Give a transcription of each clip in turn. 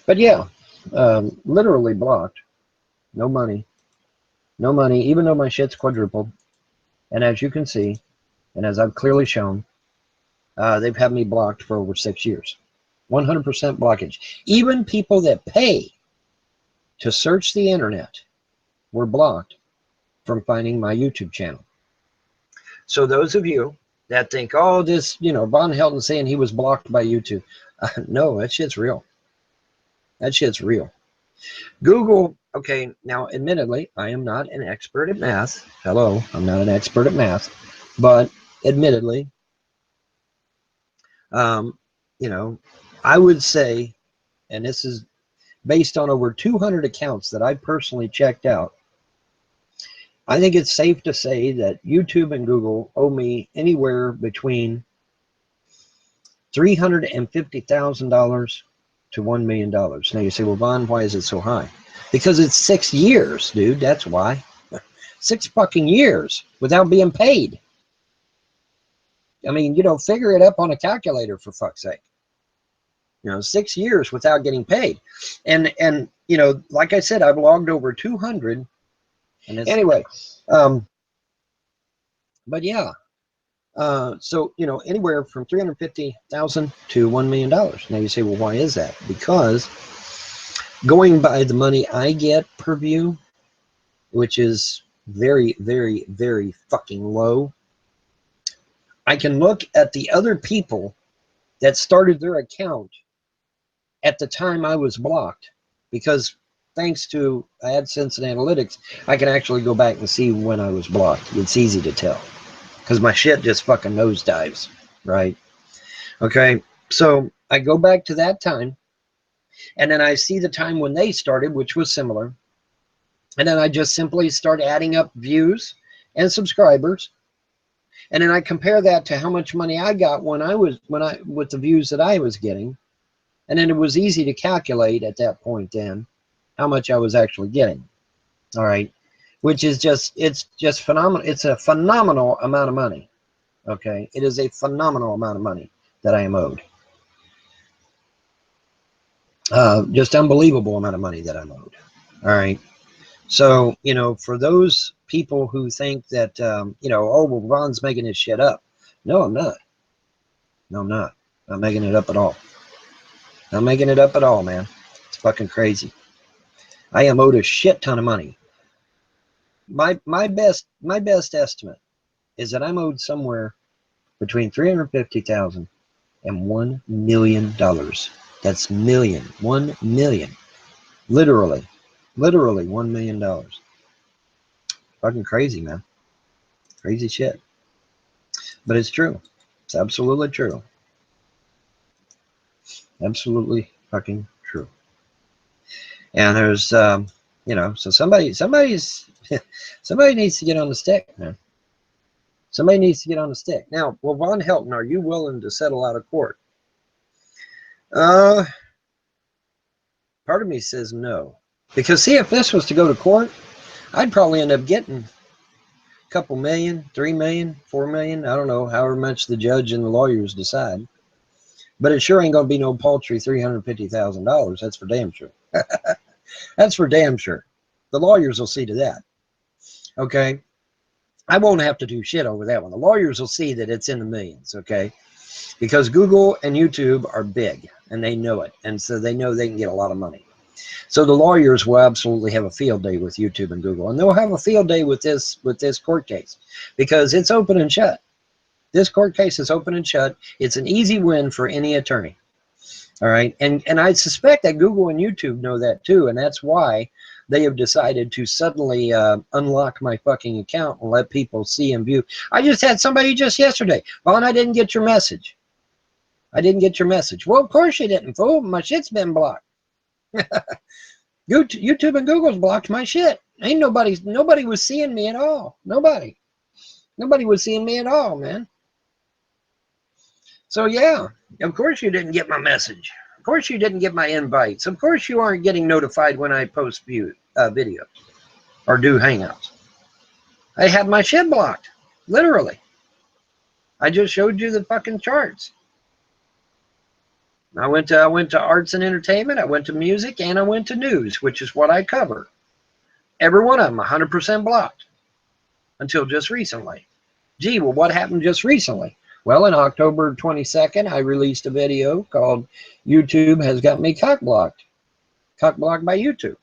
But yeah, literally blocked. No money. No money, even though my shit's quadrupled. And as you can see, and as I've clearly shown, they've had me blocked for over 6 years. 100% blockage. Even people that pay to search the internet were blocked from finding my YouTube channel. So those of you that think, oh, this, Von Helton saying he was blocked by YouTube. No, that shit's real. That shit's real. Google, okay, now admittedly, I am not an expert at math. Hello, I'm not an expert at math. But admittedly, I would say, and this is based on over 200 accounts that I personally checked out, I think it's safe to say that YouTube and Google owe me anywhere between $350,000 to $1 million. Now you say, well, Von, why is it so high? Because it's 6 years, dude. That's why. 6 fucking years without being paid. I mean, figure it up on a calculator, for fuck's sake. 6 years without getting paid. And like I said, I've logged over 200. And anyway, but yeah. So, anywhere from 350,000 to $1 million. Now you say, well, why is that? Because going by the money I get per view, which is very, very, very fucking low, I can look at the other people that started their account at the time I was blocked, because thanks to AdSense and analytics, I can actually go back and see when I was blocked. It's easy to tell because my shit just fucking nosedives, right? Okay, so I go back to that time, and then I see the time when they started, which was similar, and then I just simply start adding up views and subscribers, and then I compare that to how much money I got with the views that I was getting, and then it was easy to calculate at that point then how much I was actually getting. All right, which is it's just phenomenal. It's a phenomenal amount of money. Okay, it is a phenomenal amount of money that I am owed. Just unbelievable amount of money that I'm owed. All right. So, for those people who think that, oh, well, Ron's making his shit up. No, I'm not. No, I'm not. Not making it up at all. Not making it up at all, man. It's fucking crazy. I am owed a shit ton of money. My best estimate is that I'm owed somewhere between $350,000 and $1 million. That's million. 1 million. Literally $1 million. Fucking crazy, man. Crazy shit. But it's true. It's absolutely true. Absolutely fucking true. And there's, so somebody needs to get on the stick, man. Somebody needs to get on the stick. Now, well, Von Helton, are you willing to settle out of court? Part of me says no. Because, see, if this was to go to court, I'd probably end up getting a couple million, 3 million, 4 million. I don't know, however much the judge and the lawyers decide. But it sure ain't going to be no paltry $350,000. That's for damn sure. That's for damn sure. The lawyers will see to that. Okay? I won't have to do shit over that one. The lawyers will see that it's in the millions, okay? Because Google and YouTube are big, and they know it. And so they know they can get a lot of money. So the lawyers will absolutely have a field day with YouTube and Google. And they'll have a field day with this court case. Because it's open and shut. This court case is open and shut. It's an easy win for any attorney. All right. And I suspect that Google and YouTube know that too. And that's why they have decided to suddenly unlock my fucking account and let people see and view. I just had somebody just yesterday. Vaughn, I didn't get your message. I didn't get your message. Well, of course you didn't, fool. My shit's been blocked. YouTube and Google's blocked my shit. Ain't nobody was seeing me at all. Nobody was seeing me at all, man. So yeah, of course you didn't get my message. Of course you didn't get my invites. Of course you aren't getting notified when I post videos or do hangouts. I had my shit blocked, literally. I just showed you the fucking charts. I went to arts and entertainment, I went to music, and I went to news, which is what I cover. Every one of them 100% blocked until just recently. Gee, well, what happened just recently? Well, on October 22nd, I released a video called YouTube Has Got Me Cock Blocked by YouTube.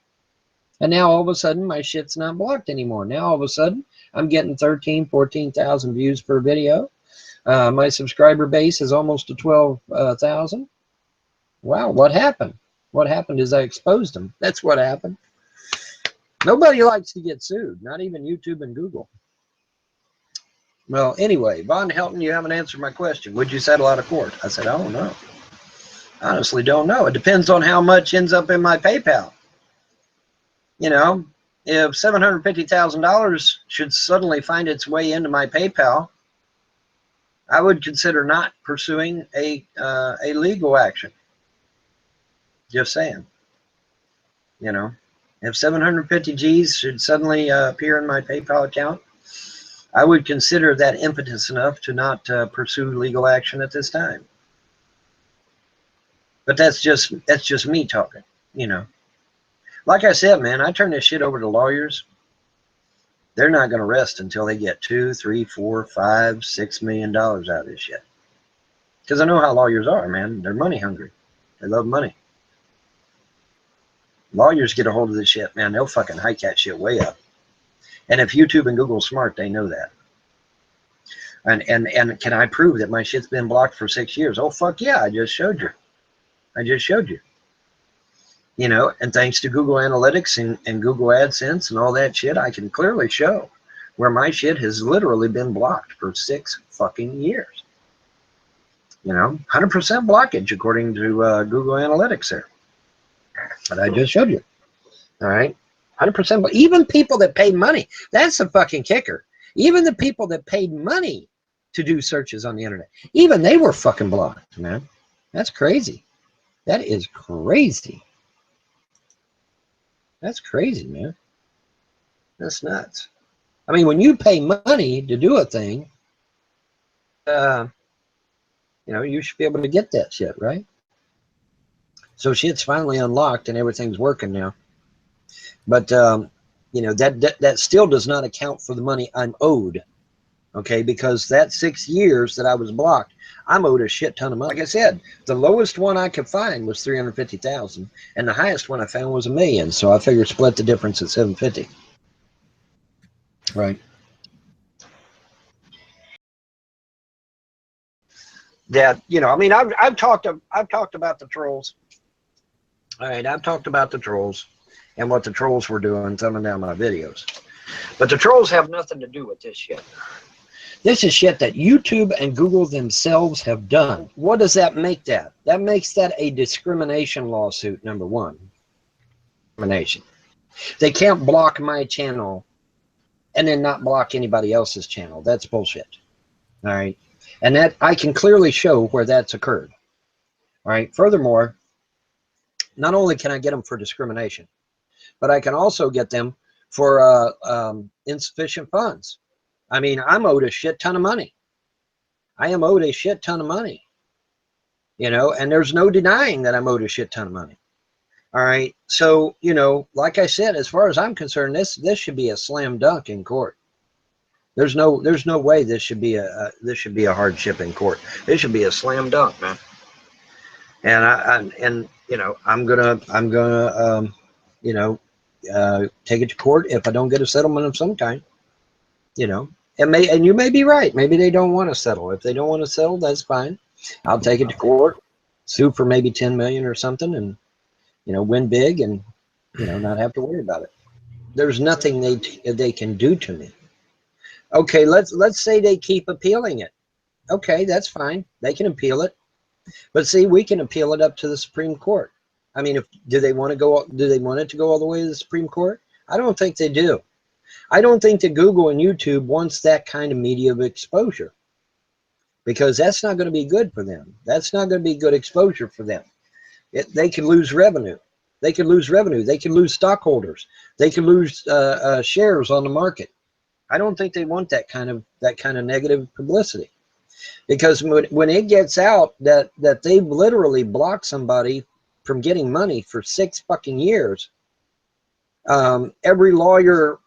And now all of a sudden, my shit's not blocked anymore. Now all of a sudden, I'm getting 13, 14,000 views per video. My subscriber base is almost to 12,000. Wow, what happened? What happened is I exposed them. That's what happened. Nobody likes to get sued, not even YouTube and Google. Well, anyway, Von Helton, you haven't answered my question. Would you settle out of court? I said, I don't know. Honestly, don't know. It depends on how much ends up in my PayPal. You know, if $750,000 should suddenly find its way into my PayPal, I would consider not pursuing a legal action. Just saying. You know, if 750 G's should suddenly appear in my PayPal account, I would consider that impetus enough to not pursue legal action at this time. But that's just me talking, you know. Like I said, man, I turn this shit over to lawyers. They're not going to rest until they get $2, $3, $4, $5, $6 million out of this shit. Because I know how lawyers are, man. They're money hungry. They love money. Lawyers get a hold of this shit, man. They'll fucking hike that shit way up. And if YouTube and Google are smart, they know that. And can I prove that my shit's been blocked for 6 years? Oh, fuck yeah, I just showed you. You know, and thanks to Google Analytics and Google AdSense and all that shit, I can clearly show where my shit has literally been blocked for 6 fucking years. You know, 100% blockage according to Google Analytics there. But I just showed you. All right. 100%. But even people that paid money, that's the fucking kicker. Even the people that paid money to do searches on the internet, even they were fucking blocked, man. That's crazy. That is crazy. That's crazy, man. That's nuts. I mean, when you pay money to do a thing, you know, you should be able to get that shit, right? So shit's finally unlocked and everything's working now. But, you know, that still does not account for the money I'm owed. Okay, because that 6 years that I was blocked, I'm owed a shit ton of money. Like I said, the lowest one I could find was 350,000, and the highest one I found was $1 million. So I figured split the difference at 750. Right. That, you know, I mean, I've talked about the trolls. All right, I've talked about the trolls and what the trolls were doing, thumbing down my videos. But the trolls have nothing to do with this shit. This is shit that YouTube and Google themselves have done. What does that make that? That makes that a discrimination lawsuit, number one. Discrimination. They can't block my channel and then not block anybody else's channel. That's bullshit. All right. And that I can clearly show where that's occurred. All right. Furthermore, not only can I get them for discrimination, but I can also get them for insufficient funds. I mean, I'm owed a shit ton of money. I am owed a shit ton of money. You know, and there's no denying that I'm owed a shit ton of money. All right. So, you know, like I said, as far as I'm concerned, this should be a slam dunk in court. There's no way this should be a hardship in court. This should be a slam dunk, man. And you know, I'm gonna you know, take it to court if I don't get a settlement of some kind. You know, and you may be right. Maybe they don't want to settle. If they don't want to settle, that's fine. I'll take it to court, sue for maybe 10 million or something, and you know, win big, and you know, not have to worry about it. There's nothing they can do to me. Okay, let's say they keep appealing it. Okay, that's fine. They can appeal it. But see, we can appeal it up to the Supreme Court. I mean, do they want it to go all the way to the Supreme Court? I don't think they do. I don't think that Google and YouTube wants that kind of media exposure, because that's not going to be good for them. That's not going to be good exposure for them. They could lose revenue. They could lose revenue. They could lose stockholders. They could lose shares on the market. I don't think they want that kind of negative publicity. Because when it gets out that they've literally blocked somebody from getting money for 6 fucking years, every lawyer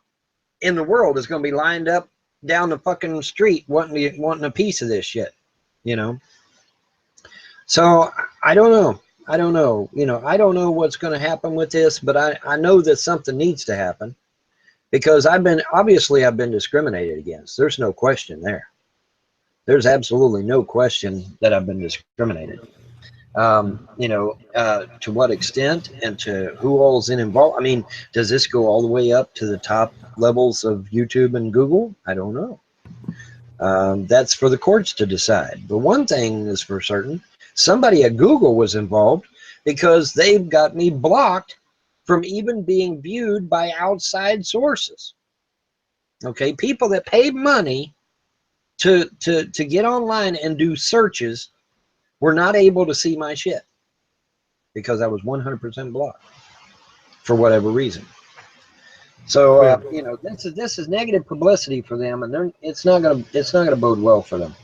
in the world is going to be lined up down the fucking street wanting a piece of this shit, you know. So I don't know. I don't know. You know, I don't know what's going to happen with this, but I know that something needs to happen, because I've been discriminated against. There's no question there. There's absolutely no question that I've been discriminated. You know, to what extent and to who all's involved. I mean, does this go all the way up to the top levels of YouTube and Google? I don't know. That's for the courts to decide. But one thing is for certain, somebody at Google was involved, because they've got me blocked from even being viewed by outside sources. Okay, people that paid money to get online and do searches were not able to see my shit, because I was 100% blocked for whatever reason. So you know, this is negative publicity for them, and it's not gonna bode well for them.